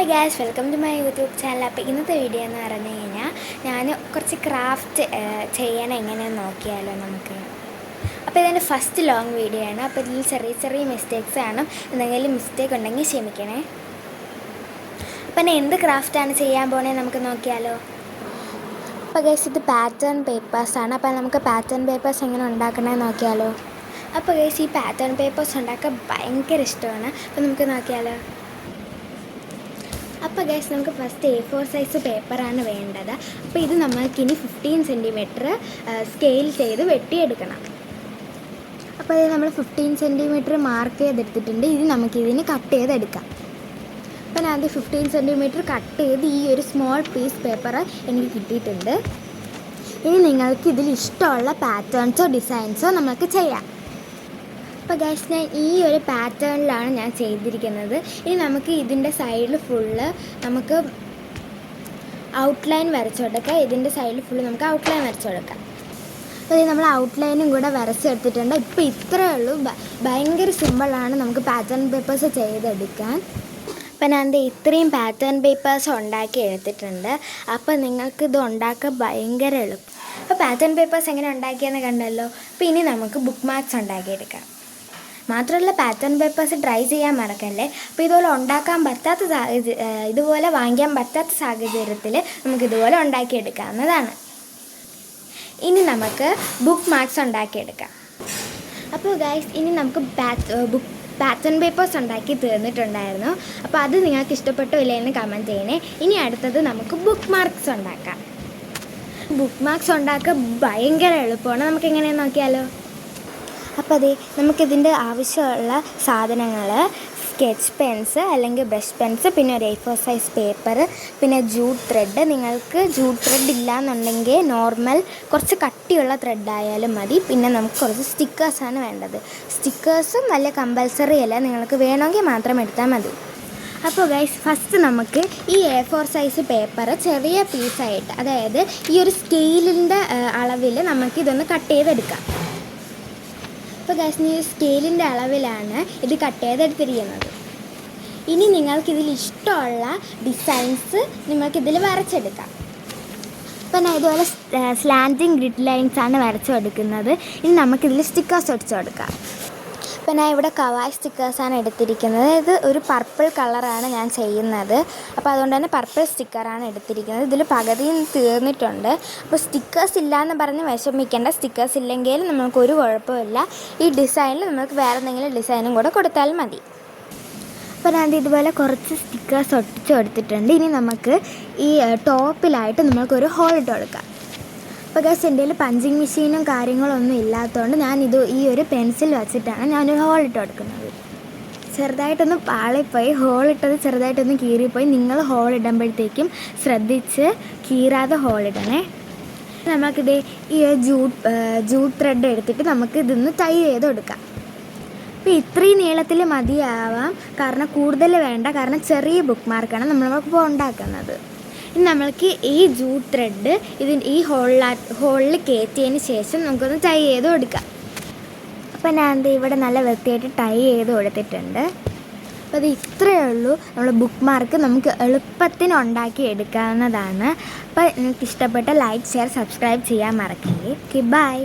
Hi guys, welcome to my YouTube channel. അപ്പോൾ ഇന്നത്തെ video എന്ന് പറഞ്ഞു കഴിഞ്ഞാൽ ഞാൻ കുറച്ച് ക്രാഫ്റ്റ് ചെയ്യണം എങ്ങനെയെന്ന് നോക്കിയാലോ നമുക്ക്. അപ്പോൾ ഇതിൻ്റെ ഫസ്റ്റ് ലോങ് വീഡിയോ ആണ്. അപ്പോൾ ഇതിൽ ചെറിയ ചെറിയ മിസ്റ്റേക്സ് ആണ്. എന്തെങ്കിലും മിസ്റ്റേക്ക് ഉണ്ടെങ്കിൽ ക്ഷമിക്കണേ. അപ്പോൾ ഞാൻ എന്ത് ക്രാഫ്റ്റാണ് ചെയ്യാൻ പോകണേ നമുക്ക് നോക്കിയാലോ. അപ്പോൾ ഗൈസ്, ഇത് പാറ്റേൺ പേപ്പേഴ്സാണ്. അപ്പോൾ നമുക്ക് പാറ്റേൺ പേപ്പേഴ്സ് എങ്ങനെ ഉണ്ടാക്കണമെന്ന് നോക്കിയാലോ. അപ്പോൾ ഗൈസ്, ഈ പാറ്റേൺ പേപ്പേഴ്സ് ഉണ്ടാക്കാൻ ഭയങ്കര ഇഷ്ടമാണ്. അപ്പോൾ നമുക്ക് നോക്കിയാലോ. അപ്പോൾ ഗൈസ്, നമുക്ക് ഫസ്റ്റ് A4 സൈസ് പേപ്പറാണ് വേണ്ടത്. അപ്പോൾ ഇത് നമ്മൾക്കിനി 15 സെൻറ്റിമീറ്റർ സ്കെയിൽ ചെയ്ത് വെട്ടിയെടുക്കണം. അപ്പോൾ ഇത് നമ്മൾ 15 സെൻറ്റിമീറ്റർ മാർക്ക് ചെയ്തെടുത്തിട്ടുണ്ട്. ഇത് നമുക്കിതിന് കട്ട് ചെയ്തെടുക്കാം. അപ്പോൾ ഞാൻ അത് 15 സെൻറ്റിമീറ്റർ കട്ട് ചെയ്ത് ഈ ഒരു സ്മോൾ പീസ് പേപ്പർ എനിക്ക് കിട്ടിയിട്ടുണ്ട്. ഇനി നിങ്ങൾക്ക് ഇതിൽ ഇഷ്ടമുള്ള പാറ്റേൺസോ ഡിസൈൻസോ നമുക്ക് ചെയ്യാം. അപ്പോൾ ഗൈസ്, ഞാൻ ഈ ഒരു പാറ്റേണിലാണ് ഞാൻ ചെയ്തിരിക്കുന്നത്. ഇനി നമുക്ക് ഇതിൻ്റെ സൈഡിൽ ഫുള്ള് നമുക്ക് ഔട്ട്ലൈൻ വരച്ചു കൊടുക്കാം. ഇതിൻ്റെ സൈഡിൽ ഫുള്ള് നമുക്ക് ഔട്ട്ലൈൻ വരച്ചു കൊടുക്കാം. അപ്പോൾ ഇത് നമ്മൾ ഔട്ട്ലൈനും കൂടെ വരച്ചെടുത്തിട്ടുണ്ട്. ഇപ്പോൾ ഇത്രയേ ഉള്ളൂ. ഭയങ്കര സിമ്പിളാണ് നമുക്ക് പാറ്റേൺ പേപ്പേഴ്സ് ചെയ്തെടുക്കാൻ. അപ്പോൾ ഞാൻ ഇത്രയും പാറ്റേൺ പേപ്പേഴ്സ് ഉണ്ടാക്കി എടുത്തിട്ടുണ്ട്. അപ്പോൾ നിങ്ങൾക്കിത് ഉണ്ടാക്കാൻ ഭയങ്കര എളുപ്പം. അപ്പോൾ പാറ്റേൺ പേപ്പേഴ്സ് എങ്ങനെ ഉണ്ടാക്കിയെന്ന് കണ്ടല്ലോ. അപ്പോൾ ഇനി നമുക്ക് ബുക്ക് മാർക്സ് ഉണ്ടാക്കിയെടുക്കാം. മാത്രമല്ല, പാറ്റേൺ പേപ്പേഴ്സ് ട്രൈ ചെയ്യാൻ മറക്കല്ലേ. അപ്പോൾ ഇതുപോലെ ഉണ്ടാക്കാൻ പറ്റാത്ത ഇതുപോലെ വാങ്ങിക്കാൻ പറ്റാത്ത സാഹചര്യത്തിൽ നമുക്കിതുപോലെ ഉണ്ടാക്കിയെടുക്കാവുന്നതാണ്. ഇനി നമുക്ക് ബുക്ക് മാർക്സ് ഉണ്ടാക്കിയെടുക്കാം. അപ്പോൾ ഗൈസ്, ഇനി നമുക്ക് പാറ്റേൺ പേപ്പേഴ്സ് ഉണ്ടാക്കി തീർന്നിട്ടുണ്ടായിരുന്നു. അപ്പോൾ അത് നിങ്ങൾക്ക് ഇഷ്ടപ്പെട്ടോ ഇല്ലയെന്ന് കമൻറ്റ് ചെയ്യണേ. ഇനി അടുത്തത് നമുക്ക് ബുക്ക് മാർക്സ് ഉണ്ടാക്കാം. ബുക്ക് മാർക്സ് ഉണ്ടാക്കാൻ ഭയങ്കര എളുപ്പമാണ്. നമുക്ക് എങ്ങനെയാണെന്ന് നോക്കിയാലോ. അപ്പോൾ നമുക്കിതിൻ്റെ ആവശ്യമുള്ള സാധനങ്ങൾ സ്കെച്ച് പെൻസ് അല്ലെങ്കിൽ ബ്രഷ് പെൻസ്, പിന്നെ ഒരു A4 സൈസ് പേപ്പർ, പിന്നെ ജൂട്ട് ത്രെഡ്. നിങ്ങൾക്ക് ജൂട്ട് ത്രെഡ് ഇല്ലയെന്നുണ്ടെങ്കിൽ നോർമൽ കുറച്ച് കട്ടിയുള്ള ത്രെഡായാലും മതി. പിന്നെ നമുക്ക് കുറച്ച് സ്റ്റിക്കേഴ്സാണ് വേണ്ടത്. സ്റ്റിക്കേഴ്സും നല്ല കമ്പൽസറി അല്ല, നിങ്ങൾക്ക് വേണമെങ്കിൽ മാത്രം എടുത്താൽ മതി. അപ്പോൾ ഗൈസ്, ഫസ്റ്റ് നമുക്ക് ഈ A4 സൈസ് പേപ്പർ ചെറിയ പീസായിട്ട്, അതായത് ഈ ഒരു സ്കെയിലിൻ്റെ അളവിൽ നമുക്കിതൊന്ന് കട്ട് ചെയ്തെടുക്കാം. അപ്പോൾ ഗൈസ്, ഈ സ്കെയിലിൻ്റെ അളവിലാണ് ഇത് കട്ട് ചെയ്തെടുത്തിരിക്കുന്നത്. ഇനി നിങ്ങൾക്കിതിൽ ഇഷ്ടമുള്ള ഡിസൈൻസ് നിങ്ങൾക്കിതിൽ വരച്ചെടുക്കാം. അപ്പോൾ ഞാൻ ഇതുപോലെ സ്ലാൻഡിങ് ഗ്രിഡ് ലൈൻസാണ് വരച്ചു കൊടുക്കുന്നത്. ഇനി നമുക്കിതിൽ സ്റ്റിക്കേഴ്സ് ഒടിച്ചു കൊടുക്കാം. അപ്പോൾ ഞാൻ ഇവിടെ കവായ് സ്റ്റിക്കേഴ്സാണ് എടുത്തിരിക്കുന്നത്. ഇത് ഒരു പർപ്പിൾ കളറാണ് ഞാൻ ചെയ്യുന്നത്. അപ്പോൾ അതുകൊണ്ട് തന്നെ പർപ്പിൾ സ്റ്റിക്കറാണ് എടുത്തിരിക്കുന്നത്. ഇതിൽ പകുതിയും തീർന്നിട്ടുണ്ട്. അപ്പോൾ സ്റ്റിക്കേഴ്സ് ഇല്ലയെന്ന് പറഞ്ഞ് വിഷമിക്കേണ്ട. സ്റ്റിക്കേഴ്സ് ഇല്ലെങ്കിൽ നമുക്കൊരു കുഴപ്പമില്ല. ഈ ഡിസൈനിൽ നമുക്ക് വേറെ എന്തെങ്കിലും ഡിസൈനും കൂടെ കൊടുത്താലും മതി. അപ്പോൾ ഞാൻ ഇതുപോലെ കുറച്ച് സ്റ്റിക്കേഴ്സ് ഒട്ടിച്ച് കൊടുത്തിട്ടുണ്ട്. ഇനി നമുക്ക് ഈ ടോപ്പിലായിട്ട് നമുക്കൊരു ഹോൾ ഇട്ട് കൊടുക്കാം. അപ്പോൾ ഗൈസ്, എൻ്റെ കയ്യിൽ പഞ്ചിങ് മെഷീനും കാര്യങ്ങളൊന്നും ഇല്ലാത്തതുകൊണ്ട് ഈ ഒരു പെൻസിൽ വെച്ചിട്ടാണ് ഞാനൊരു ഹോൾ ഇട്ട് കൊടുക്കുന്നത്. ചെറുതായിട്ടൊന്ന് പാളിപ്പോയി, ഹോളിട്ടത് ചെറുതായിട്ടൊന്ന് കീറിപ്പോയി. നിങ്ങൾ ഹോൾ ഇടുമ്പോഴത്തേക്കും ശ്രദ്ധിച്ച് കീറാതെ ഹോളിടണേ. നമുക്കിത് ഈ ജൂട്ട് ത്രെഡ് എടുത്തിട്ട് നമുക്ക് ഇതൊന്ന് ടൈ ചെയ്ത് കൊടുക്കാം. അപ്പോൾ ഇത്രയും നീളത്തിൽ മതിയാവാം, കാരണം കൂടുതൽ വേണ്ട, കാരണം ചെറിയ ബുക്ക് മാർക്കാണ് നമ്മളിപ്പോൾ ഉണ്ടാക്കുന്നത്. ഇനി നമ്മൾക്ക് ഈ ജൂട്ട് ത്രെഡ് ഈ ഹോളിൽ കയറ്റിയതിന് ശേഷം നമുക്കൊന്ന് ടൈ ചെയ്ത് കൊടുക്കാം. അപ്പോൾ ഞാൻ ഇവിടെ നല്ല വൃത്തിയായിട്ട് ടൈ ചെയ്ത് കൊടുത്തിട്ടുണ്ട്. അപ്പോൾ അത് ഇത്രയേ ഉള്ളൂ. നമ്മൾ ബുക്ക് മാർക്ക് നമുക്ക് എളുപ്പത്തിന് ഉണ്ടാക്കി എടുക്കാവുന്നതാണ്. അപ്പോൾ നിങ്ങൾക്ക് ഇഷ്ടപ്പെട്ട ലൈക്ക്, ഷെയർ, സബ്സ്ക്രൈബ് ചെയ്യാൻ മറക്കല്ലേ. Okay, by.